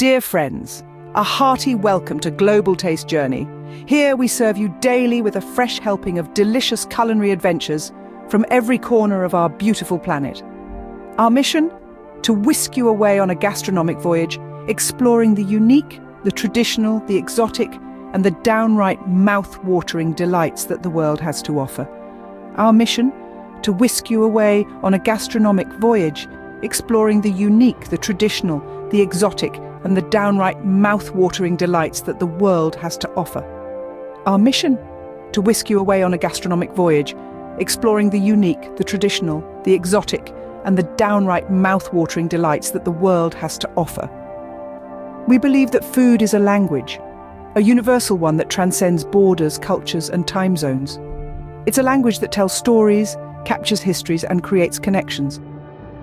Dear friends, a hearty welcome to Global Taste Journey. Here we serve you daily with a fresh helping of delicious culinary adventures from every corner of our beautiful planet. Our mission? To whisk you away on a gastronomic voyage, exploring the unique, the traditional, the exotic, and the downright mouth-watering delights that the world has to offer. Our mission? To whisk you away on a gastronomic voyage, exploring the unique, the traditional, the exotic, and the downright mouth-watering delights that the world has to offer. Our mission? To whisk you away on a gastronomic voyage, exploring the unique, the traditional, the exotic, and the downright mouth-watering delights that the world has to offer. We believe that food is a language, a universal one that transcends borders, cultures, and time zones. It's a language that tells stories, captures histories, and creates connections.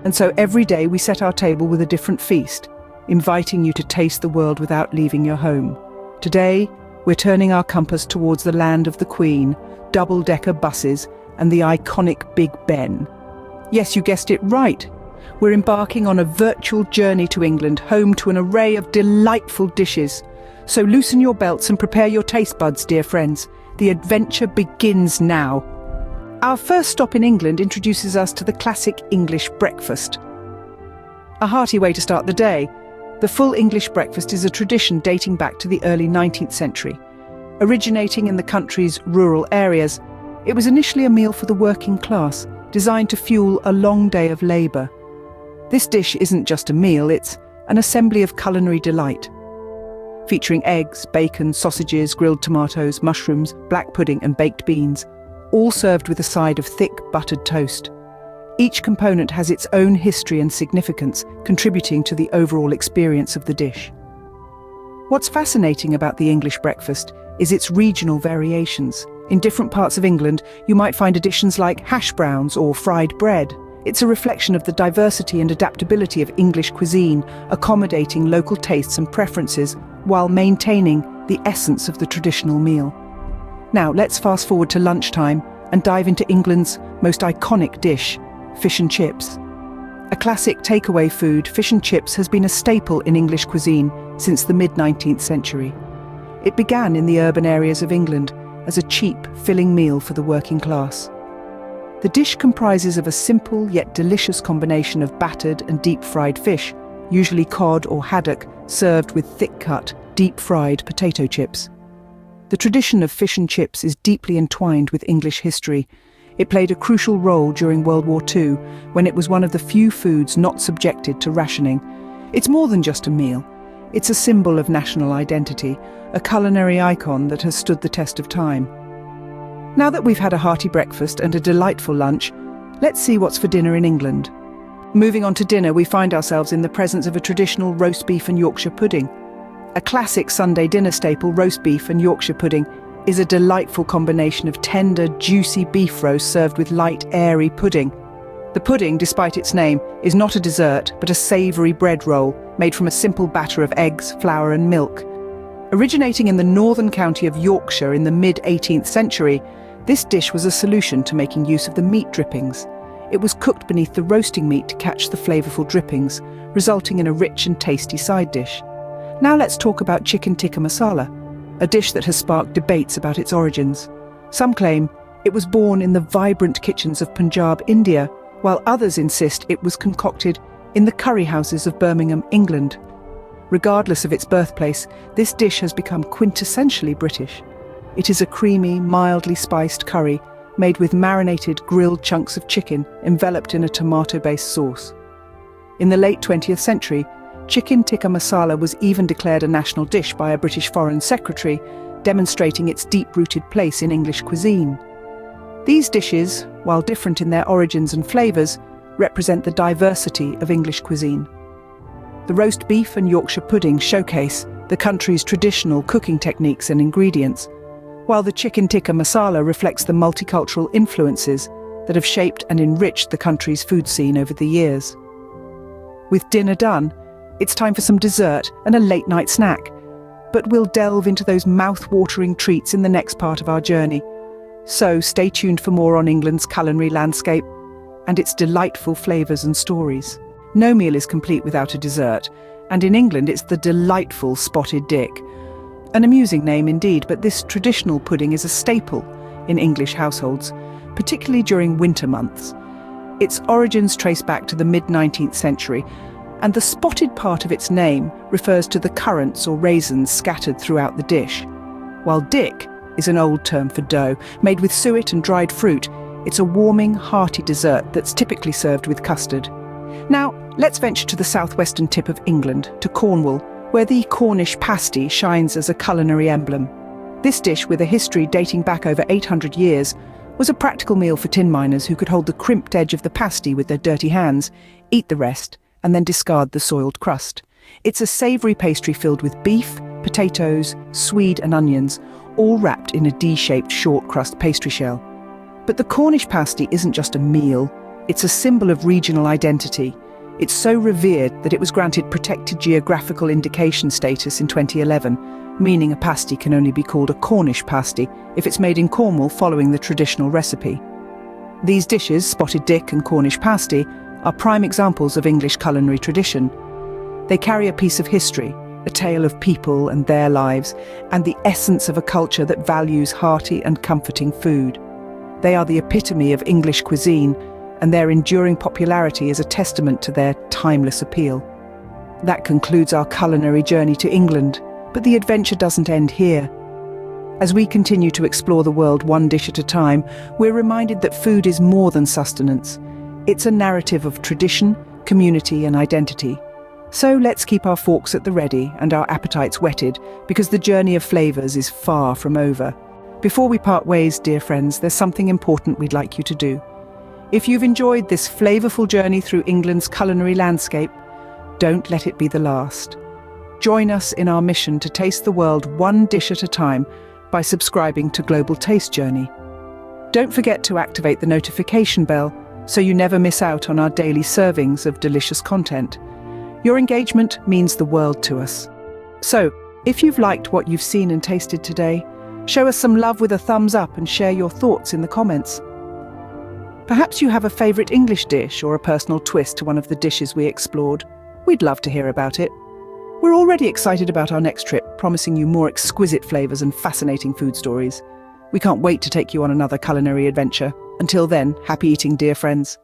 And so every day we set our table with a different feast, inviting you to taste the world without leaving your home. Today, we're turning our compass towards the land of the Queen, double-decker buses, and the iconic Big Ben. Yes, you guessed it right. We're embarking on a virtual journey to England, home to an array of delightful dishes. So loosen your belts and prepare your taste buds, dear friends. The adventure begins now. Our first stop in England introduces us to the classic English breakfast. A hearty way to start the day. The full English breakfast is a tradition dating back to the early 19th century. Originating in the country's rural areas, it was initially a meal for the working class, designed to fuel a long day of labour. This dish isn't just a meal, it's an assembly of culinary delight. Featuring eggs, bacon, sausages, grilled tomatoes, mushrooms, black pudding and baked beans, all served with a side of thick buttered toast. Each component has its own history and significance, contributing to the overall experience of the dish. What's fascinating about the English breakfast is its regional variations. In different parts of England, you might find additions like hash browns or fried bread. It's a reflection of the diversity and adaptability of English cuisine, accommodating local tastes and preferences while maintaining the essence of the traditional meal. Now, let's fast forward to lunchtime and dive into England's most iconic dish, fish and chips. A classic takeaway food, fish and chips has been a staple in English cuisine since the mid-19th century. It began in the urban areas of England as a cheap, filling meal for the working class. The dish comprises of a simple yet delicious combination of battered and deep-fried fish, usually cod or haddock, served with thick-cut, deep-fried potato chips. The tradition of fish and chips is deeply entwined with English history. It played a crucial role during World War II, when it was one of the few foods not subjected to rationing. It's more than just a meal. It's a symbol of national identity, a culinary icon that has stood the test of time. Now that we've had a hearty breakfast and a delightful lunch, let's see what's for dinner in England. Moving on to dinner, we find ourselves in the presence of a traditional roast beef and Yorkshire pudding. A classic Sunday dinner staple, roast beef and Yorkshire pudding, is a delightful combination of tender, juicy beef roast served with light, airy pudding. The pudding, despite its name, is not a dessert, but a savory bread roll made from a simple batter of eggs, flour and milk. Originating in the northern county of Yorkshire in the mid-18th century, this dish was a solution to making use of the meat drippings. It was cooked beneath the roasting meat to catch the flavourful drippings, resulting in a rich and tasty side dish. Now let's talk about chicken tikka masala, a dish that has sparked debates about its origins. Some claim it was born in the vibrant kitchens of Punjab, India, while others insist it was concocted in the curry houses of Birmingham, England. Regardless of its birthplace, this dish has become quintessentially British. It is a creamy, mildly spiced curry made with marinated grilled chunks of chicken enveloped in a tomato-based sauce. In the late 20th century, chicken tikka masala was even declared a national dish by a British Foreign Secretary, demonstrating its deep-rooted place in English cuisine. These dishes, while different in their origins and flavours, represent the diversity of English cuisine. The roast beef and Yorkshire pudding showcase the country's traditional cooking techniques and ingredients, while the chicken tikka masala reflects the multicultural influences that have shaped and enriched the country's food scene over the years. With dinner done, it's time for some dessert and a late-night snack, but we'll delve into those mouth-watering treats in the next part of our journey. So stay tuned for more on England's culinary landscape and its delightful flavours and stories. No meal is complete without a dessert, And in England, it's the delightful spotted dick. An amusing name indeed, but this traditional pudding is a staple in English households, particularly during winter months. Its origins trace back to the mid-19th century, and the spotted part of its name refers to the currants or raisins scattered throughout the dish. While dick is an old term for dough, made with suet and dried fruit, it's a warming, hearty dessert that's typically served with custard. Now, let's venture to the southwestern tip of England, to Cornwall, where the Cornish pasty shines as a culinary emblem. This dish, with a history dating back over 800 years, was a practical meal for tin miners who could hold the crimped edge of the pasty with their dirty hands, eat the rest, and then discard the soiled crust. It's a savoury pastry filled with beef, potatoes, swede and onions, all wrapped in a D-shaped short crust pastry shell. But the Cornish pasty isn't just a meal, it's a symbol of regional identity. It's so revered that it was granted protected geographical indication status in 2011, meaning a pasty can only be called a Cornish pasty if it's made in Cornwall following the traditional recipe. These dishes, spotted dick and Cornish pasty, are prime examples of English culinary tradition. They carry a piece of history, a tale of people and their lives, and the essence of a culture that values hearty and comforting food. They are the epitome of English cuisine, and their enduring popularity is a testament to their timeless appeal. That concludes our culinary journey to England, but the adventure doesn't end here. As we continue to explore the world one dish at a time, we're reminded that food is more than sustenance. It's a narrative of tradition, community, and identity. So let's keep our forks at the ready and our appetites whetted, because the journey of flavours is far from over. Before we part ways, dear friends, there's something important we'd like you to do. If you've enjoyed this flavourful journey through England's culinary landscape, don't let it be the last. Join us in our mission to taste the world one dish at a time by subscribing to Global Taste Journey. Don't forget to activate the notification bell so you never miss out on our daily servings of delicious content. Your engagement means the world to us. So, if you've liked what you've seen and tasted today, show us some love with a thumbs up and share your thoughts in the comments. Perhaps you have a favourite English dish or a personal twist to one of the dishes we explored. We'd love to hear about it. We're already excited about our next trip, promising you more exquisite flavours and fascinating food stories. We can't wait to take you on another culinary adventure. Until then, happy eating, dear friends.